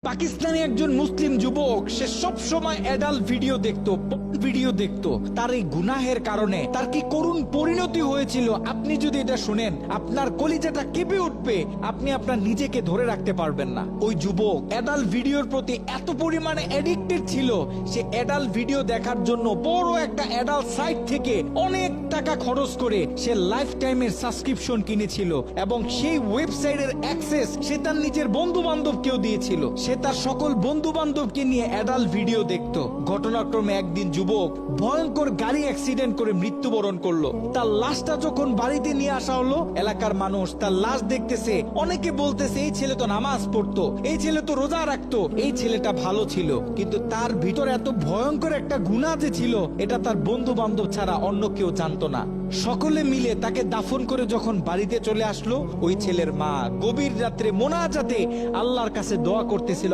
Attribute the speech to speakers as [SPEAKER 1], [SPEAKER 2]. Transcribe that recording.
[SPEAKER 1] পাকিস্তানি একজন মুসলিম যুবক, সে সব সময় অ্যাডাল্ট ভিডিও দেখতো। তার এই গুনাহের কারণে তার কি করুণ পরিণতি হয়েছিল, আপনি যদি এটা শুনেন আপনার কলিজাটা কেঁপে উঠবে, আপনি আপনার নিজেকে ধরে রাখতে পারবেন না। ওই যুবক অ্যাডাল্ট ভিডিওর প্রতি এত পরিমাণে অ্যাডিক্টেড ছিল, সে অ্যাডাল্ট ভিডিও দেখার জন্য বড় একটা অ্যাডাল্ট সাইট থেকে অনেক টাকা খরচ করে সে লাইফ টাইমের সাবস্ক্রিপশন কিনেছিল এবং সেই ওয়েবসাইটের অ্যাক্সেস সে তার নিজের বন্ধু বান্ধবকেও দিয়েছিল। সে তার সকল বন্ধু বান্ধবকে নিয়ে অ্যাডাল্ট ভিডিও দেখতো। ঘটনাক্রমে একদিন যুবক ভয়ঙ্কর গাড়ি অ্যাক্সিডেন্ট করে মৃত্যুবরণ করলো। তার লাশটা যখন বাড়িতে নিয়ে আসা হলো, এলাকার মানুষ তার লাশ দেখতেছে, অনেকে বলতেছে এই ছেলে তো নামাজ পড়তো, এই ছেলে তো রোজা রাখতো, এই ছেলেটা ভালো ছিল। কিন্তু তার ভিতর এত ভয়ঙ্কর একটা গুনাহ যে ছিল, এটা তার বন্ধু বান্ধব ছাড়া অন্য কেউ জানতো না। সকলে মিলে তাকে দাফন করে যখন বাড়িতে চলে আসলো, ওই ছেলের মা গভীর রাত্রে মোনাজাতে আল্লাহর কাছে দোয়া করতেছিল,